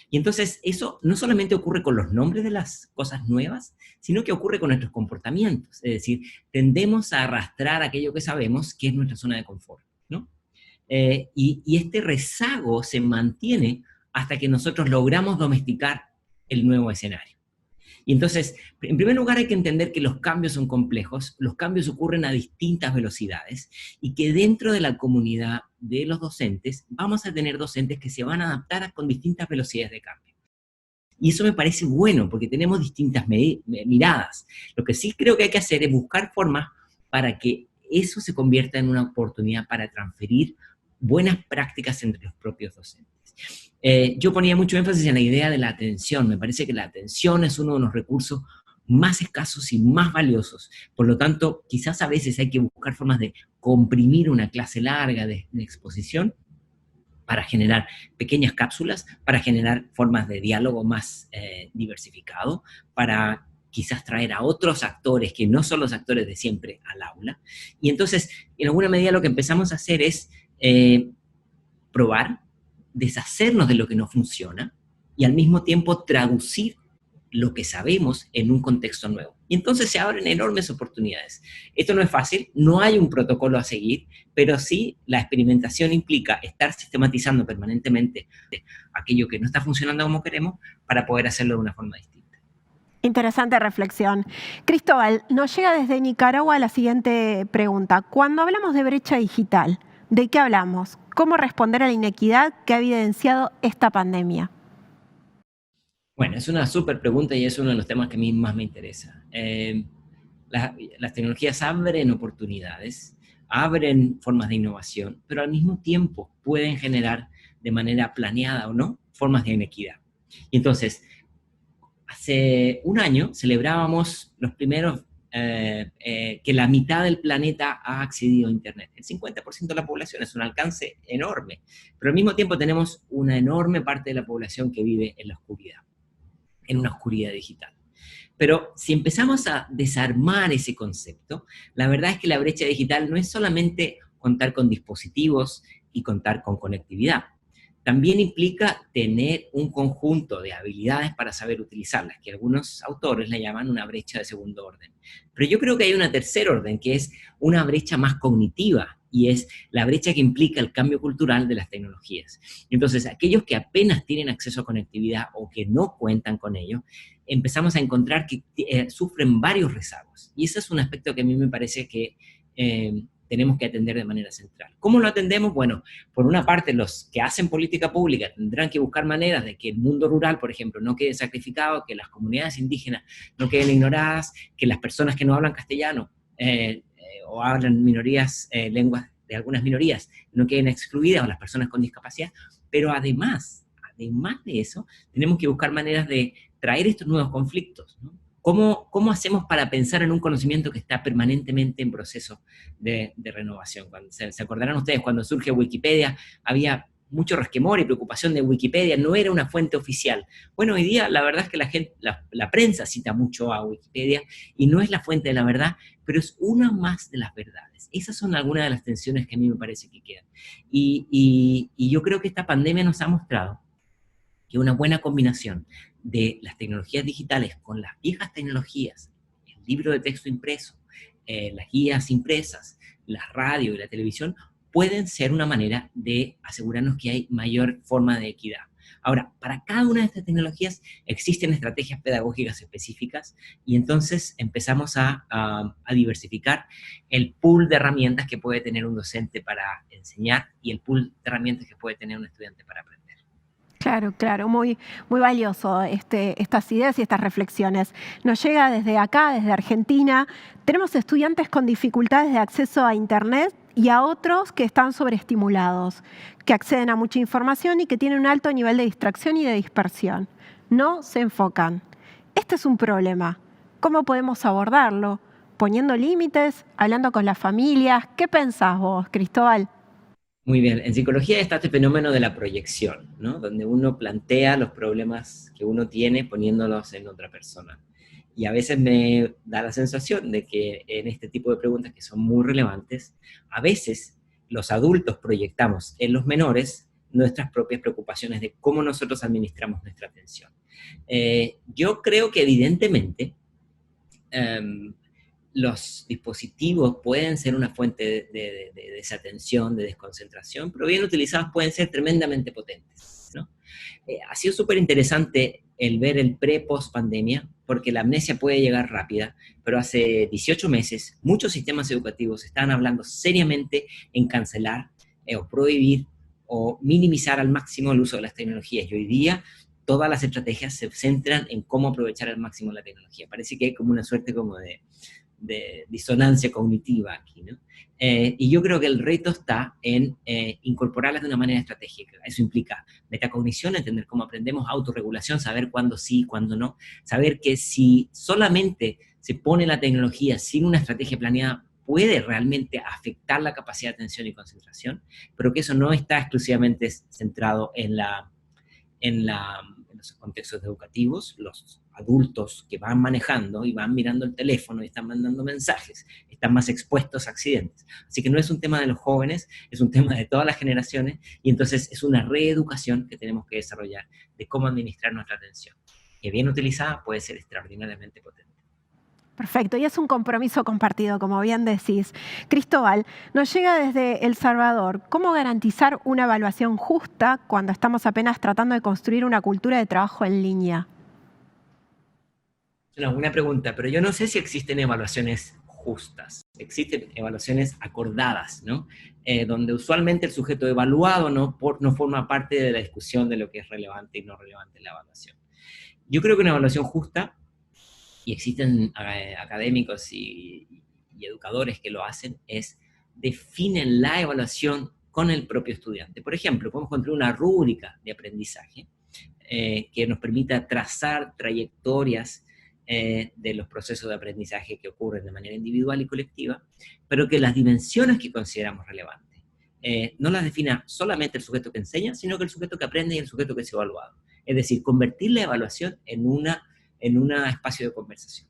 Y entonces eso no solamente ocurre con los nombres de las cosas nuevas, sino que ocurre con nuestros comportamientos. Es decir, tendemos a arrastrar aquello que sabemos que es nuestra zona de confort, ¿no? Y este rezago se mantiene hasta que nosotros logramos domesticar el nuevo escenario. Y entonces, en primer lugar, hay que entender que los cambios son complejos, los cambios ocurren a distintas velocidades, y que dentro de la comunidad de los docentes vamos a tener docentes que se van a adaptar con distintas velocidades de cambio. Y eso me parece bueno, porque tenemos distintas miradas. Lo que sí creo que hay que hacer es buscar formas para que eso se convierta en una oportunidad para transferir buenas prácticas entre los propios docentes. Yo ponía mucho énfasis en la idea de la atención. Me parece que la atención es uno de los recursos más escasos y más valiosos. Por lo tanto, quizás a veces hay que buscar formas de comprimir una clase larga de exposición para generar pequeñas cápsulas, para generar formas de diálogo más diversificado, para quizás traer a otros actores que no son los actores de siempre al aula. Y entonces, en alguna medida lo que empezamos a hacer es probar, deshacernos de lo que no funciona y al mismo tiempo traducir lo que sabemos en un contexto nuevo. Y entonces se abren enormes oportunidades. Esto no es fácil, no hay un protocolo a seguir, pero sí la experimentación implica estar sistematizando permanentemente aquello que no está funcionando como queremos para poder hacerlo de una forma distinta. Interesante reflexión. Cristóbal, nos llega desde Nicaragua la siguiente pregunta. Cuando hablamos de brecha digital, ¿de qué hablamos? ¿Cómo responder a la inequidad que ha evidenciado esta pandemia? Bueno, es una súper pregunta y es uno de los temas que a mí más me interesa. Las tecnologías abren oportunidades, abren formas de innovación, pero al mismo tiempo pueden generar de manera planeada o no formas de inequidad. Y entonces, hace un año celebrábamos los primeros, que la mitad del planeta ha accedido a Internet. El 50% de la población es un alcance enorme, pero al mismo tiempo tenemos una enorme parte de la población que vive en la oscuridad, en una oscuridad digital. Pero si empezamos a desarmar ese concepto, la verdad es que la brecha digital no es solamente contar con dispositivos y contar con conectividad. También implica tener un conjunto de habilidades para saber utilizarlas, que algunos autores le llaman una brecha de segundo orden. Pero yo creo que hay una tercer orden, que es una brecha más cognitiva, y es la brecha que implica el cambio cultural de las tecnologías. Entonces, aquellos que apenas tienen acceso a conectividad o que no cuentan con ello, empezamos a encontrar que sufren varios rezagos. Y ese es un aspecto que a mí me parece que tenemos que atender de manera central. ¿Cómo lo atendemos? Bueno, por una parte, los que hacen política pública tendrán que buscar maneras de que el mundo rural, por ejemplo, no quede sacrificado, que las comunidades indígenas no queden ignoradas, que las personas que no hablan castellano o hablan lenguas de algunas minorías no queden excluidas, o las personas con discapacidad, pero además de eso, tenemos que buscar maneras de traer estos nuevos conflictos, ¿no? ¿Cómo hacemos para pensar en un conocimiento que está permanentemente en proceso de renovación? Se acordarán ustedes, cuando surge Wikipedia, había mucho resquemor y preocupación de Wikipedia, no era una fuente oficial. Bueno, hoy día la verdad es que la prensa cita mucho a Wikipedia y no es la fuente de la verdad, pero es una más de las verdades. Esas son algunas de las tensiones que a mí me parece que quedan. Y yo creo que esta pandemia nos ha mostrado que una buena combinación de las tecnologías digitales con las viejas tecnologías, el libro de texto impreso, las guías impresas, la radio y la televisión, pueden ser una manera de asegurarnos que hay mayor forma de equidad. Ahora, para cada una de estas tecnologías existen estrategias pedagógicas específicas y entonces empezamos a diversificar el pool de herramientas que puede tener un docente para enseñar y el pool de herramientas que puede tener un estudiante para aprender. Claro, muy, muy valioso estas ideas y estas reflexiones. Nos llega desde acá, desde Argentina. Tenemos estudiantes con dificultades de acceso a Internet y a otros que están sobreestimulados, que acceden a mucha información y que tienen un alto nivel de distracción y de dispersión. No se enfocan. Este es un problema. ¿Cómo podemos abordarlo? ¿Poniendo límites? ¿Hablando con las familias? ¿Qué pensás vos, Cristóbal? Muy bien, en psicología está este fenómeno de la proyección, ¿no? Donde uno plantea los problemas que uno tiene poniéndolos en otra persona. Y a veces me da la sensación de que en este tipo de preguntas que son muy relevantes, a veces los adultos proyectamos en los menores nuestras propias preocupaciones de cómo nosotros administramos nuestra atención. Yo creo que evidentemente los dispositivos pueden ser una fuente de desatención, de desconcentración, pero bien utilizados pueden ser tremendamente potentes, ¿no? Ha sido súper interesante el ver el pre-post pandemia, porque la amnesia puede llegar rápida, pero hace 18 meses muchos sistemas educativos estaban hablando seriamente en cancelar o prohibir o minimizar al máximo el uso de las tecnologías, y hoy día todas las estrategias se centran en cómo aprovechar al máximo la tecnología. Parece que hay como una suerte como de disonancia cognitiva aquí, ¿no? Y yo creo que el reto está en incorporarlas de una manera estratégica. Eso implica metacognición, entender cómo aprendemos, autorregulación, saber cuándo sí, cuándo no, saber que si solamente se pone la tecnología sin una estrategia planeada, puede realmente afectar la capacidad de atención y concentración, pero que eso no está exclusivamente centrado en los contextos educativos. Los adultos que van manejando y van mirando el teléfono y están mandando mensajes, están más expuestos a accidentes. Así que no es un tema de los jóvenes, es un tema de todas las generaciones, y entonces es una reeducación que tenemos que desarrollar de cómo administrar nuestra atención, que bien utilizada puede ser extraordinariamente potente. Perfecto, y es un compromiso compartido, como bien decís. Cristóbal, nos llega desde El Salvador. ¿Cómo garantizar una evaluación justa cuando estamos apenas tratando de construir una cultura de trabajo en línea? Es una buena pregunta, pero yo no sé si existen evaluaciones justas. Existen evaluaciones acordadas, ¿no? Donde usualmente el sujeto evaluado no forma parte de la discusión de lo que es relevante y no relevante en la evaluación. Yo creo que una evaluación justa, y existen académicos y educadores que lo hacen, definen la evaluación con el propio estudiante. Por ejemplo, podemos construir una rúbrica de aprendizaje que nos permita trazar trayectorias de los procesos de aprendizaje que ocurren de manera individual y colectiva, pero que las dimensiones que consideramos relevantes no las defina solamente el sujeto que enseña, sino que el sujeto que aprende y el sujeto que es evaluado. Es decir, convertir la evaluación en un espacio de conversación.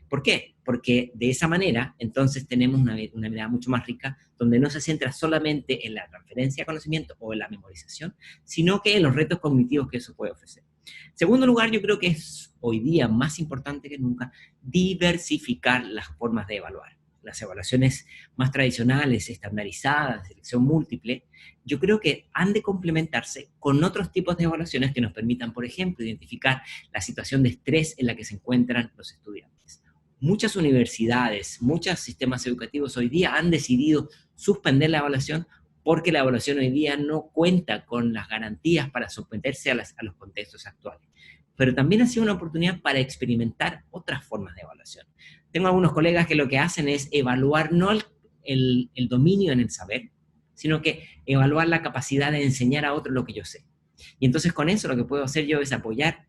¿Por qué? Porque de esa manera, entonces, tenemos una mirada mucho más rica, donde no se centra solamente en la transferencia de conocimiento o en la memorización, sino que en los retos cognitivos que eso puede ofrecer. En segundo lugar, yo creo que es hoy día más importante que nunca diversificar las formas de evaluar. Las evaluaciones más tradicionales, estandarizadas, de selección múltiple, yo creo que han de complementarse con otros tipos de evaluaciones que nos permitan, por ejemplo, identificar la situación de estrés en la que se encuentran los estudiantes. Muchas universidades, muchos sistemas educativos hoy día han decidido suspender la evaluación porque la evaluación hoy día no cuenta con las garantías para someterse a los contextos actuales. Pero también ha sido una oportunidad para experimentar otras formas de evaluación. Tengo algunos colegas que lo que hacen es evaluar no el dominio en el saber, sino que evaluar la capacidad de enseñar a otros lo que yo sé. Y entonces con eso lo que puedo hacer yo es apoyar,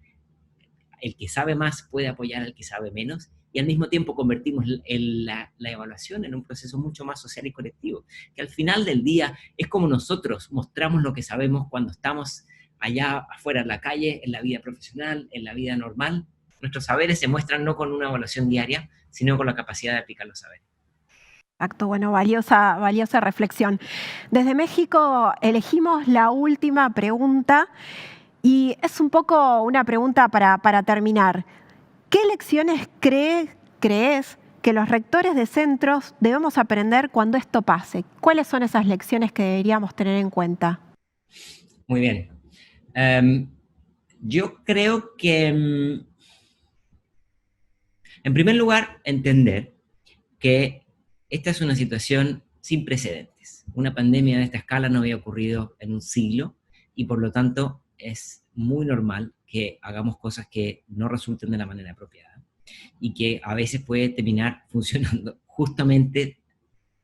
el que sabe más puede apoyar al que sabe menos, y al mismo tiempo convertimos la evaluación en un proceso mucho más social y colectivo, que al final del día es como nosotros mostramos lo que sabemos cuando estamos allá afuera en la calle, en la vida profesional, en la vida normal. Nuestros saberes se muestran no con una evaluación diaria, sino con la capacidad de aplicar los saberes. Exacto, bueno, valiosa reflexión. Desde México elegimos la última pregunta y es un poco una pregunta para terminar. ¿Qué lecciones crees que los rectores de centros debemos aprender cuando esto pase? ¿Cuáles son esas lecciones que deberíamos tener en cuenta? Muy bien. Yo creo que, en primer lugar, entender que esta es una situación sin precedentes. Una pandemia de esta escala no había ocurrido en un siglo y por lo tanto es muy normal que hagamos cosas que no resulten de la manera apropiada y que a veces puede terminar funcionando justamente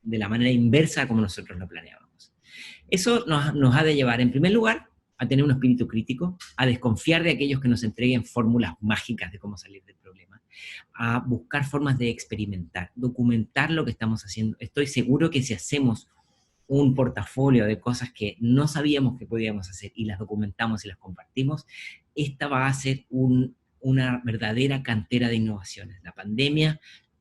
de la manera inversa como nosotros lo planeábamos. Eso nos ha de llevar, en primer lugar, a tener un espíritu crítico, a desconfiar de aquellos que nos entreguen fórmulas mágicas de cómo salir del problema, a buscar formas de experimentar, documentar lo que estamos haciendo. Estoy seguro que si hacemos un portafolio de cosas que no sabíamos que podíamos hacer y las documentamos y las compartimos, esta va a ser una verdadera cantera de innovaciones. La pandemia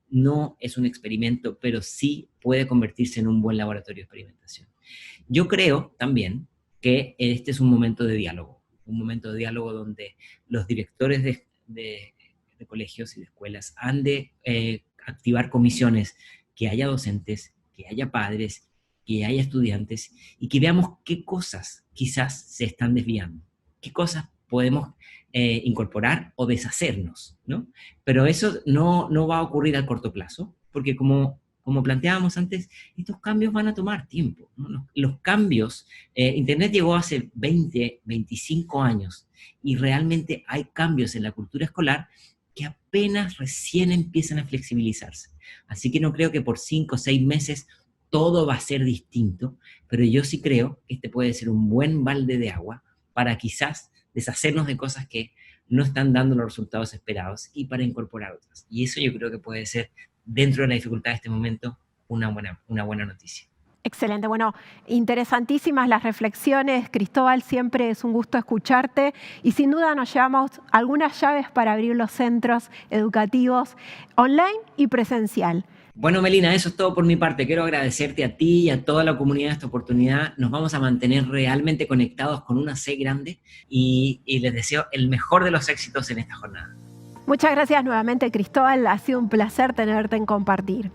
no es un experimento, pero sí puede convertirse en un buen laboratorio de experimentación. Yo creo también que este es un momento de diálogo donde los directores de colegios y de escuelas han de activar comisiones, que haya docentes, que haya padres, que haya estudiantes, y que veamos qué cosas quizás se están desviando, qué cosas podemos incorporar o deshacernos, ¿no? Pero eso no va a ocurrir a corto plazo, porque como planteábamos antes, estos cambios van a tomar tiempo, ¿no? Los cambios, Internet llegó hace 20, 25 años, y realmente hay cambios en la cultura escolar que apenas recién empiezan a flexibilizarse. Así que no creo que por 5 o 6 meses todo va a ser distinto, pero yo sí creo que este puede ser un buen balde de agua para quizás deshacernos de cosas que no están dando los resultados esperados y para incorporar otras. Y eso yo creo que puede ser, dentro de la dificultad de este momento, una buena noticia. Excelente, bueno, interesantísimas las reflexiones, Cristóbal, siempre es un gusto escucharte y sin duda nos llevamos algunas llaves para abrir los centros educativos online y presencial. Bueno, Melina, eso es todo por mi parte. Quiero agradecerte a ti y a toda la comunidad de esta oportunidad. Nos vamos a mantener realmente conectados con una C grande y les deseo el mejor de los éxitos en esta jornada. Muchas gracias nuevamente, Cristóbal. Ha sido un placer tenerte en Compartir.